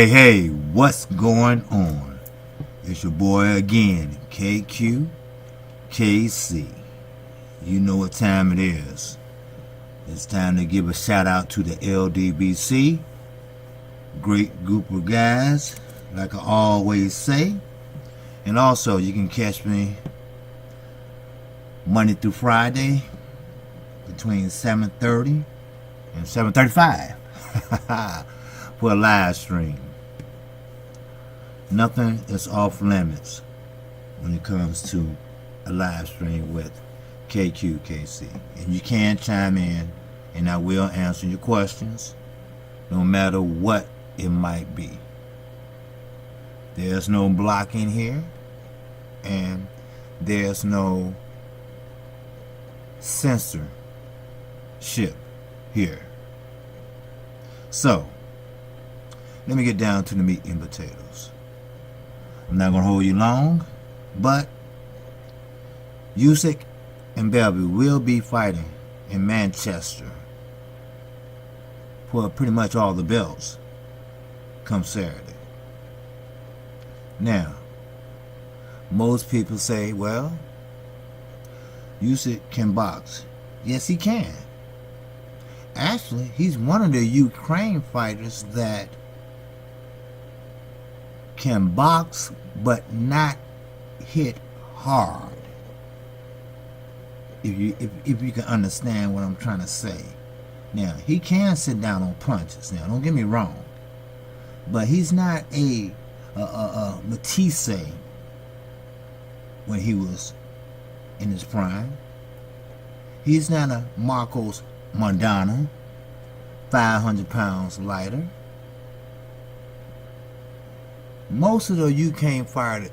Hey, what's going on? It's your boy again, KQKC. You know what time it is. It's time to give a shout out to the LDBC. Great group of guys, like I always say. And also, you can catch me Monday through Friday between 7:30 and 7:35 for a live stream. Nothing is off limits when it comes to a live stream with KQKC. And you can chime in and I will answer your questions no matter what it might be. There's no blocking here and there's no censorship here. So, let me get down to the meat and potatoes. I'm not going to hold you long, but Usyk and Bellew will be fighting in Manchester for pretty much all the belts come Saturday. Now, most people say, well, Usyk can box. Yes, he can. Actually, he's one of the Ukraine fighters that can box but not hit hard. If you can understand what I'm trying to say. Now, he can sit down on punches. Now, don't get me wrong, but he's not a Matisse when he was in his prime. He's not a Marcos Mondana, 500 pounds lighter. Most of the UK fighters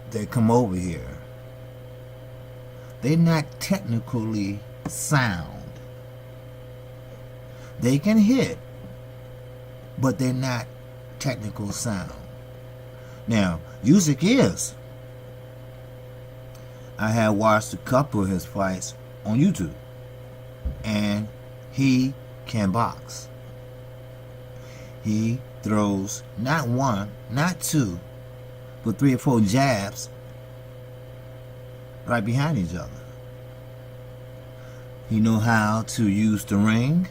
that come over here, they're not technically sound. They can hit, but they're not technical sound. Now, Usyk is. I have watched a couple of his fights on YouTube, and he can box. He throws not one, not two, but 3 or 4 jabs right behind each other. He knows how to use the ring.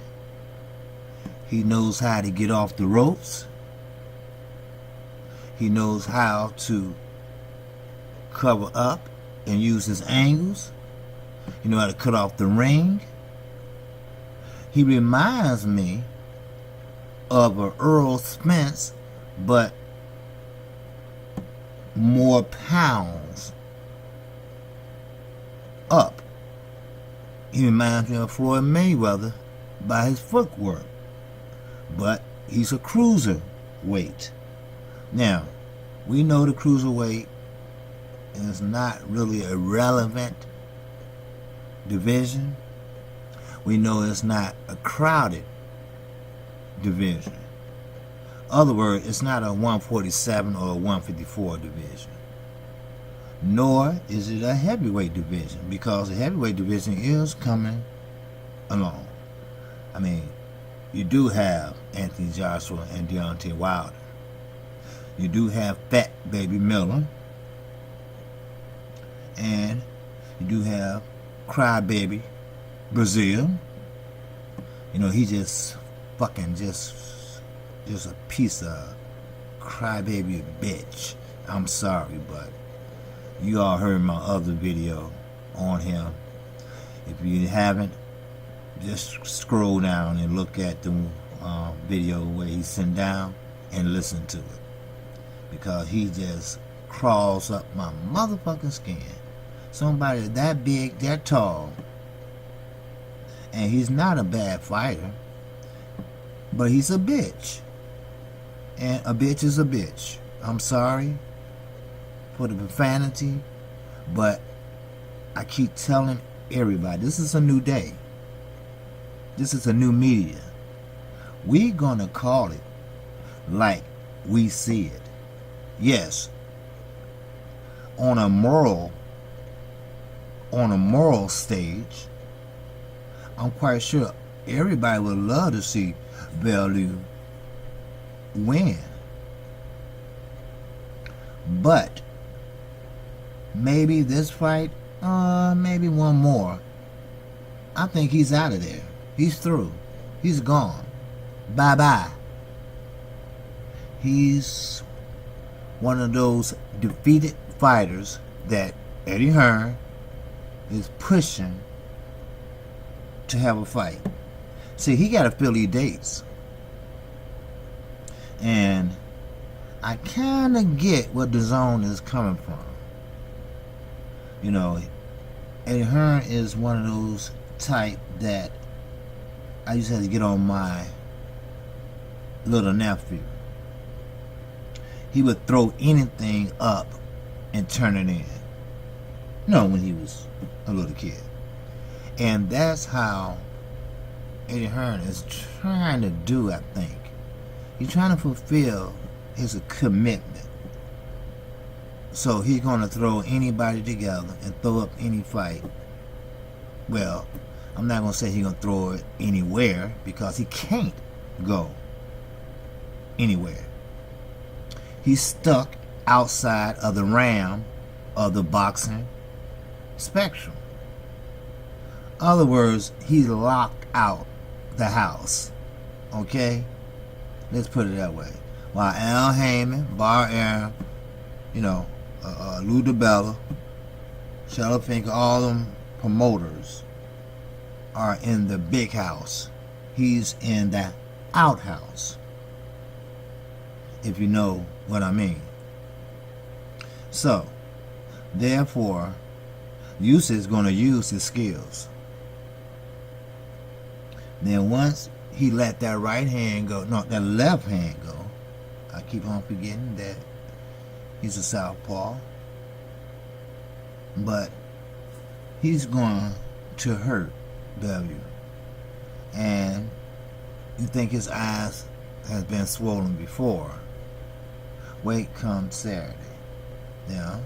He knows how to get off the ropes. He knows how to cover up and use his angles. He knows how to cut off the ring. He reminds me of a Earl Spence, but more pounds up. He reminds me of Floyd Mayweather by his footwork, but he's a cruiserweight. Now, we know the cruiserweight is not really a relevant division. We know it's not a crowded division. Other words, it's not a 147 or a 154 division. Nor is it a heavyweight division, because the heavyweight division is coming along. I mean, you do have Anthony Joshua and Deontay Wilder. You do have Fat Baby Miller. And you do have Crybaby Brazil. You know, he just fucking just a piece of crybaby bitch. I'm sorry, but you all heard my other video on him. If you haven't, just scroll down and look at the video where he's sitting down and listen to it, because he just crawls up my motherfucking skin. Somebody that big, that tall, And he's not a bad fighter, but he's a bitch. And a bitch is a bitch. I'm sorry for the profanity, but I keep telling everybody, this is a new day. This is a new media. We're gonna call it like we see it. Yes, on a moral stage, I'm quite sure everybody would love to see Bellew win. But maybe this fight, maybe one more, I think he's out of there. He's through. He's gone. Bye-bye. He's one of those defeated fighters that Eddie Hearn is pushing to have a fight. See, he got to fill these dates. And I kind of get what the zone is coming from. You know, Eddie Hearn is one of those type that I used to have to get on my little nephew. He would throw anything up and turn it in. No, when he was a little kid. And that's how Eddie Hearn is trying to do, I think. He's trying to fulfill his commitment. So he's going to throw anybody together and throw up any fight. Well, I'm not going to say he's going to throw it anywhere, because he can't go anywhere. He's stuck outside of the realm of the boxing spectrum. In other words, he's locked out the house. Okay? Let's put it that way. While Al Heyman, Bar Aaron, Lou DiBella, Shadow Finker, all them promoters are in the big house. He's in the outhouse, if you know what I mean. So, therefore, Usyk is going to use his skills. Then once he let that right hand go, no, that left hand go, I keep on forgetting that he's a southpaw, but he's going to hurt Bellew. And you think his eyes has been swollen before. Wait come Saturday. Now,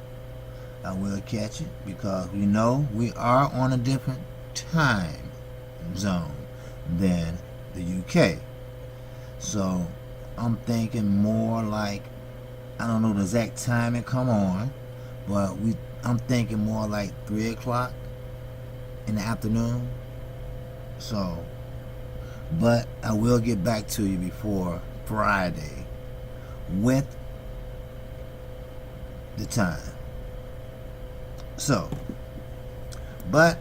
I will catch it, because we know we are on a different time zone than the UK. So I'm thinking more like, I don't know the exact time it come on, but I'm thinking more like 3 o'clock in the afternoon. So, but I will get back to you before Friday with the time. So, but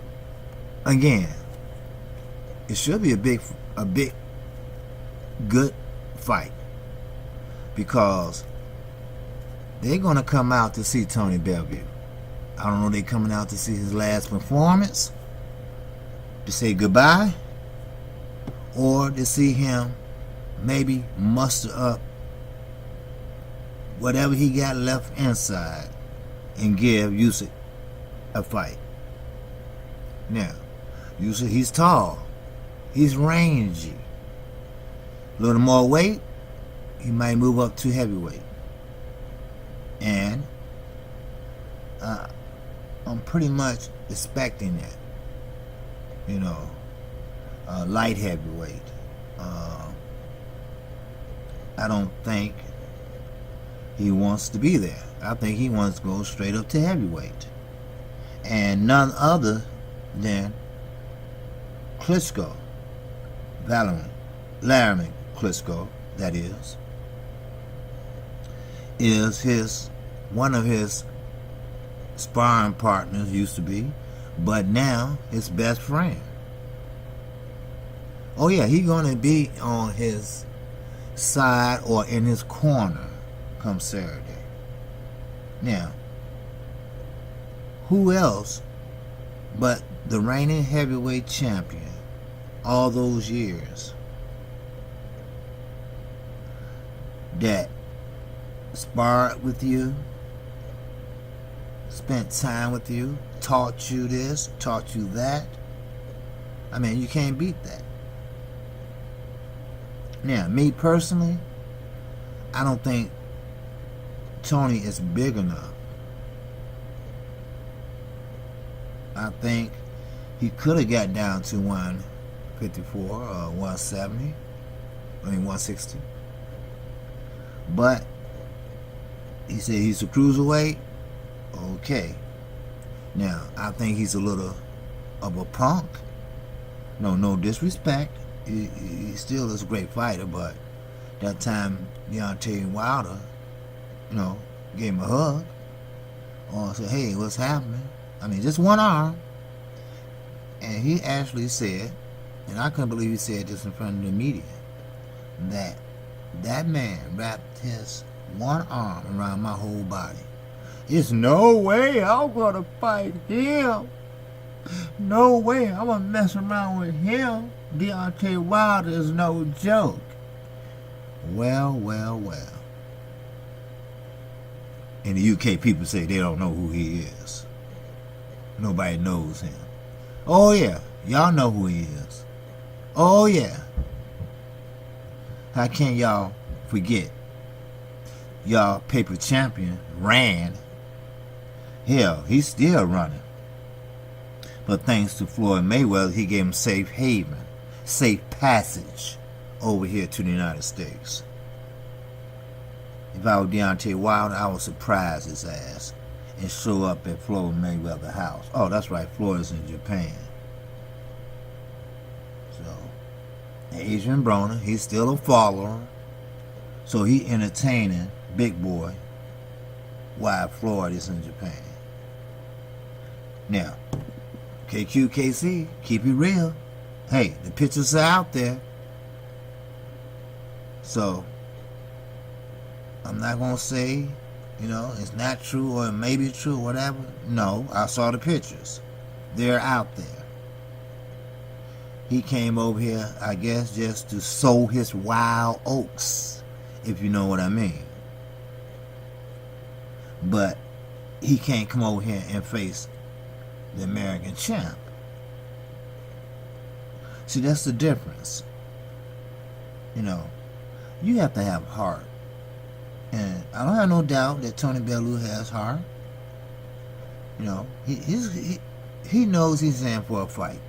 again, it should be a big good fight, because they're going to come out to see Tony Bellew. I don't know, they're coming out to see his last performance, to say goodbye, or to see him maybe muster up whatever he got left inside and give Usyk a fight. Now, Usyk, he's tall, he's rangy. A little more weight, he might move up to heavyweight. And I'm pretty much expecting that. Light heavyweight. I don't think he wants to be there. I think he wants to go straight up to heavyweight. And none other than Klitschko, Vladimir Klitschko, that is one of his sparring partners, used to be, but now his best friend. Oh yeah, he's gonna be on his side or in his corner come Saturday. Now, who else but the reigning heavyweight champion all those years that sparred with you, spent time with you, taught you this, taught you that. I mean, you can't beat that. Now, me personally, I don't think Tony is big enough. I think he could have got down to 154 or 170. 160. But he said he's a cruiserweight. Okay. Now, I think he's a little of a punk. No disrespect. He still is a great fighter, but that time Deontay Wilder, gave him a hug or said, hey, what's happening? I mean, just one arm. And he actually said, and I couldn't believe he said this in front of the media, that man wrapped his one arm around my whole body. There's no way I'm gonna fight him. No way I'm gonna mess around with him. Deontay Wilder is no joke. Well. In the UK, people say they don't know who he is. Nobody knows him. Oh yeah, y'all know who he is. Oh yeah. How can y'all forget? Y'all paper champion ran. Hell, he's still running. But thanks to Floyd Mayweather, he gave him safe haven, safe passage over here to the United States. If I were Deontay Wilder, I would surprise his ass and show up at Floyd Mayweather's house. Oh, that's right, Floyd's in Japan. So, Adrian Broner, he's still a follower. So he entertaining Big Boy while Floyd is in Japan. Now, KQKC, keep it real. Hey, the pictures are out there. So, I'm not going to say, it's not true or it may be true, whatever. No, I saw the pictures. They're out there. He came over here, I guess, just to sow his wild oats, if you know what I mean. But he can't come over here and face the American champ. See, that's the difference. You have to have heart. And I don't have no doubt that Tony Bellew has heart. He knows he's in for a fight.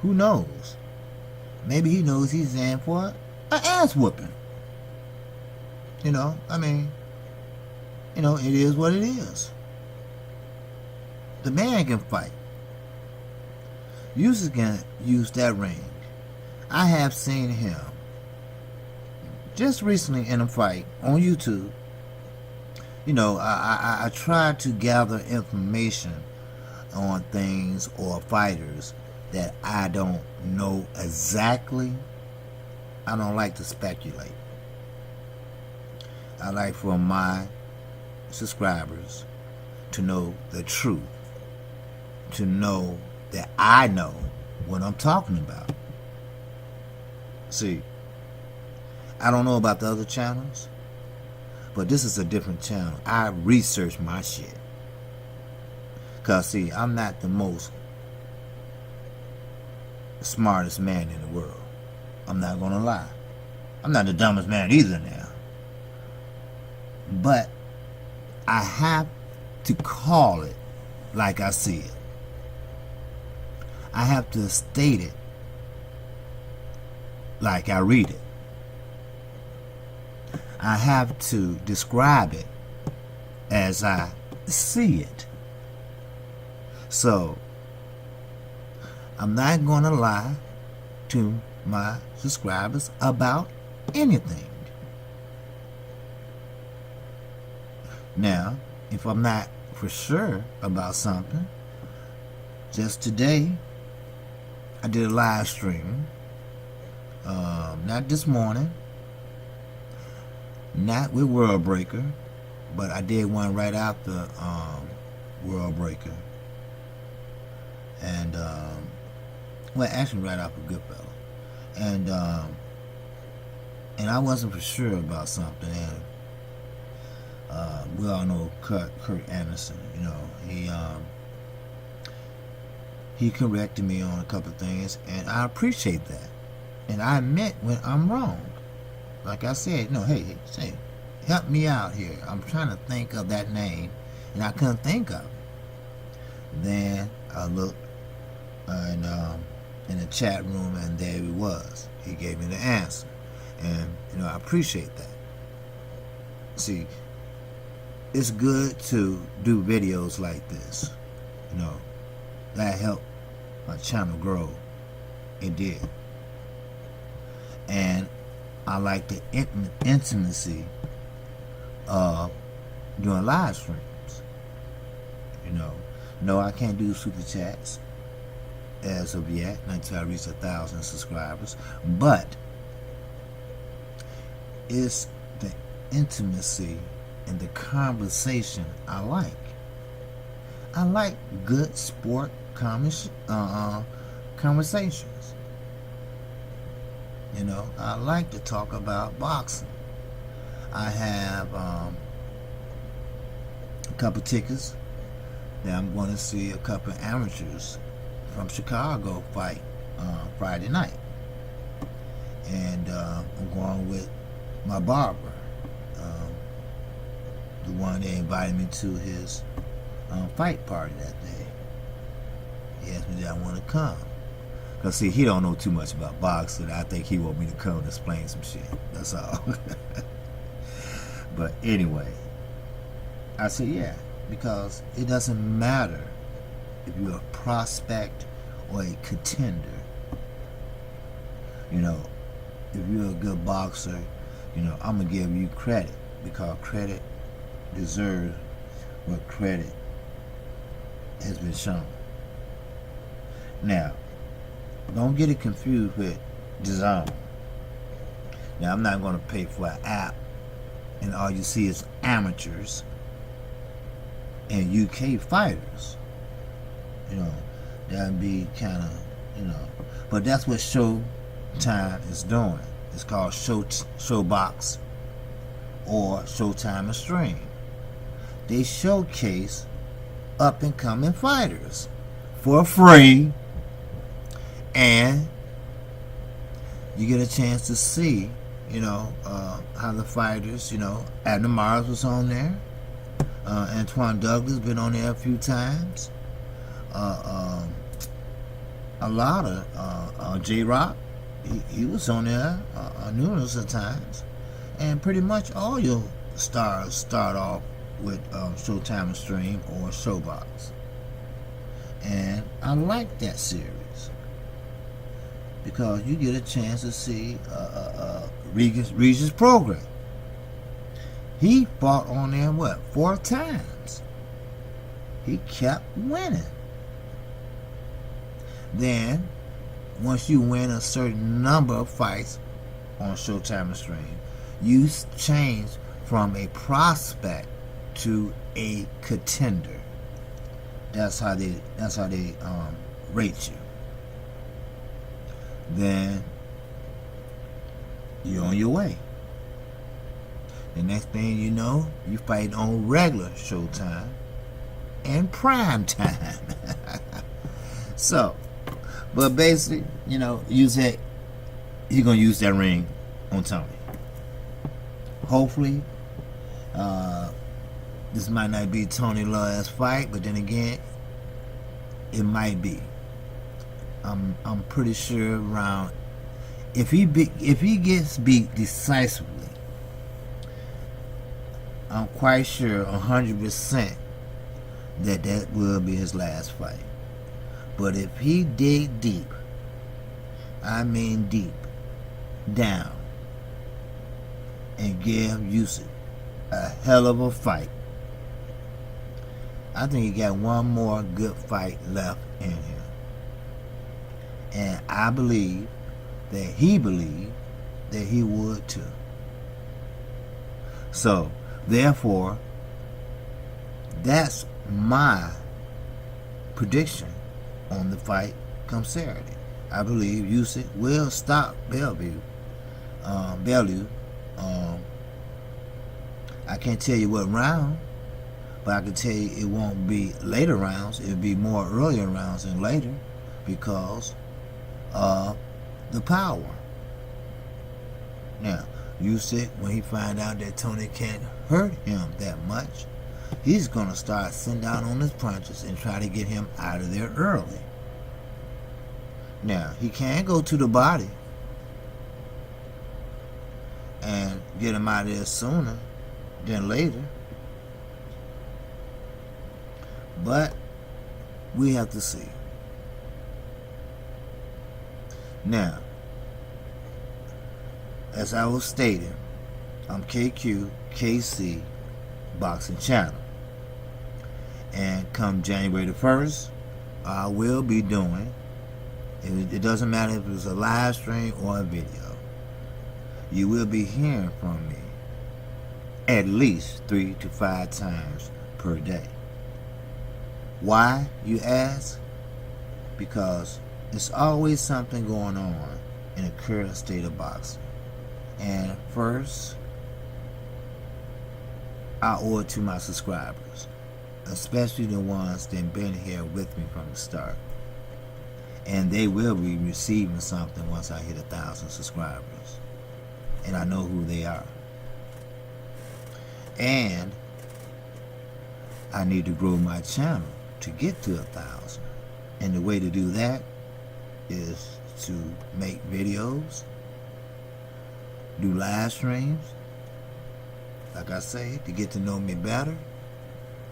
Who knows? Maybe he knows he's in for an ass whooping. It is what it is. The man can fight. Usyk can use that ring. I have seen him just recently in a fight on YouTube. I try to gather information on things or fighters that I don't know exactly. I don't like to speculate. I like for my subscribers to know the truth, to know that I know what I'm talking about. See, I don't know about the other channels, but this is a different channel. I research my shit. Because, see, I'm not the most smartest man in the world. I'm not going to lie. I'm not the dumbest man either now. But I have to call it like I see it. I have to state it like I read it. I have to describe it as I see it. So, I'm not going to lie to my subscribers about anything. Now, if I'm not for sure about something, just today, I did a live stream. Not this morning. Not with World Breaker, but I did one right after World Breaker. And Well, actually, right off of Goodfellas, and I wasn't for sure about something, and we all know Kurt Anderson. You know, he corrected me on a couple of things, and I appreciate that. And I admit when I'm wrong. Like I said, no, hey, say, help me out here. I'm trying to think of that name, and I couldn't think of it. Then I looked in the chat room, and there he was. He gave me the answer, and I appreciate that. See, it's good to do videos like this. That helped my channel grow. It did, and I like the intimacy of doing live streams. No, I can't do super chats as of yet until I reach 1,000 subscribers. But it's the intimacy and the conversation I like. I like good sport conversations. I like to talk about boxing. I have a couple tickets that I'm going to see a couple of amateurs from Chicago fight Friday night. And I'm going with my barber, the one that invited me to his fight party that day. He asked me did I want to come. Because, see, he don't know too much about boxing. I think he want me to come and explain some shit. That's all. But anyway, I said, yeah, because it doesn't matter if you're a prospect or a contender. If you're a good boxer, I'm going to give you credit, because credit deserves what credit has been shown. Now, don't get it confused with DAZN. Now, I'm not going to pay for an app and all you see is amateurs and UK fighters. That'd be kind of, but that's what Showtime is doing. It's called Showbox or Showtime Extreme. They showcase up and coming fighters for free, and you get a chance to see, how the fighters, Abner Mars was on there. Antoine Douglas been on there a few times. A lot of J-Rock, he was on there numerous of times. And pretty much all your stars start off with Showtime Extreme or Showbox. And I like that series because you get a chance to see Regis program. He fought on there, 4 times. He kept winning. Then, once you win a certain number of fights on Showtime Extreme, you change from a prospect to a contender. That's how they rate you. Then you're on your way. The next thing you know, you fight on regular Showtime and prime time. So, but basically, Usyk, he's gonna use that ring on Tony. Hopefully, this might not be Tony's last fight, but then again, it might be. I'm pretty sure around if he gets beat decisively, I'm quite sure 100% that will be his last fight. But if he dig deep, I mean deep, down, and give Usyk a hell of a fight, I think he got one more good fight left in him. And I believe that he believed that he would too. So, therefore, that's my prediction on the fight come Saturday. I believe Usyk will stop Bellew. Bellew. I can't tell you what round, but I can tell you it won't be later rounds. It'll be more earlier rounds than later because of the power. Now, Usyk, when he find out that Tony can't hurt him that much, he's going to start sitting down on his punches and try to get him out of there early. Now, he can go to the body and get him out of there sooner than later. But we have to see. Now, as I was stating, I'm KC Boxing Channel. And come January the 1st, I will be doing, it doesn't matter if it's a live stream or a video, you will be hearing from me at least 3 to 5 times per day. Why, you ask? Because there's always something going on in the current state of boxing. And first, I owe it to my subscribers, especially the ones that have been here with me from the start. And they will be receiving something once I hit 1,000 subscribers. And I know who they are. And I need to grow my channel to get to 1,000. And the way to do that is to make videos, do live streams, like I say, to get to know me better.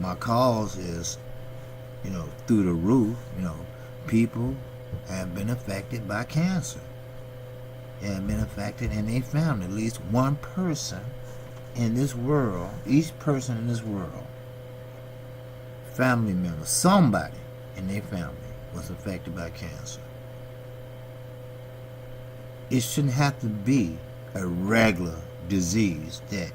My cause is, through the roof. People have been affected by cancer. They have been affected, and they found at least one person in this world, each person in this world, family member, somebody in their family was affected by cancer. It shouldn't have to be a regular disease that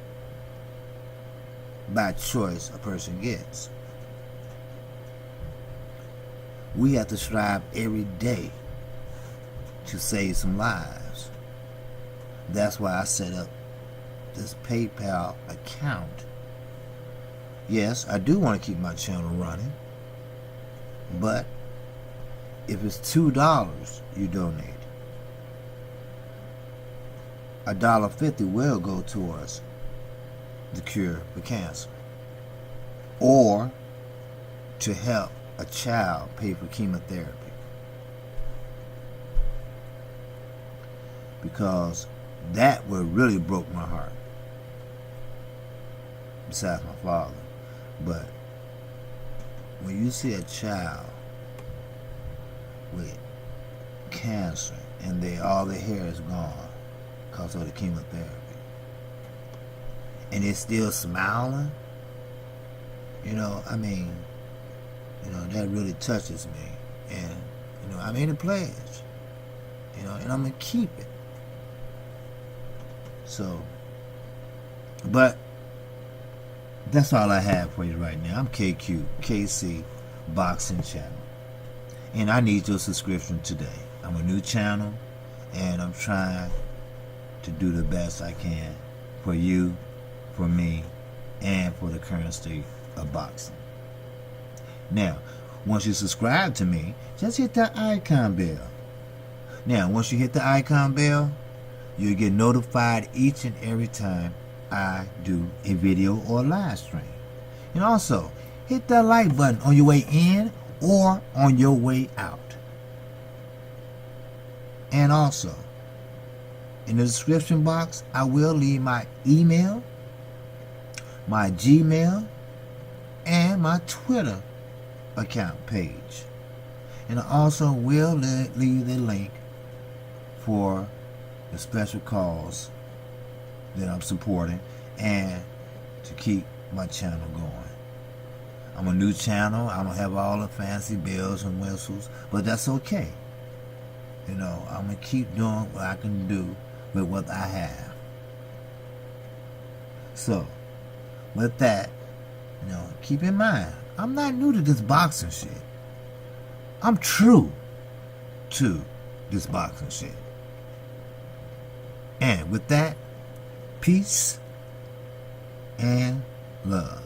by choice a person gets. We have to strive every day to save some lives. That's why I set up this PayPal account. Yes, I do want to keep my channel running, but if it's $2 you donate, $1.50 will go towards the cure for cancer, or to help a child pay for chemotherapy, because that would really broke my heart, besides my father. But when you see a child with cancer and all their hair is gone because of the chemotherapy, and it's still smiling, that really touches me. And I made a pledge, and I'm gonna keep it. So, but that's all I have for you right now. I'm KC Boxing Channel, and I need your subscription today. I'm a new channel, and I'm trying to do the best I can for you, for me, and for the current state of boxing. Now, once you subscribe to me, just hit that icon bell. Now, once you hit the icon bell, you'll get notified each and every time I do a video or a live stream. And also, hit that like button on your way in or on your way out. And also, in the description box, I will leave my email, my Gmail, and my Twitter account page. And I also will leave the link for the special cause that I'm supporting and to keep my channel going. I'm a new channel. I don't have all the fancy bells and whistles, but that's okay. I'm going to keep doing what I can do with what I have. So, with that, keep in mind, I'm not new to this boxing shit. I'm true to this boxing shit. And with that, peace and love.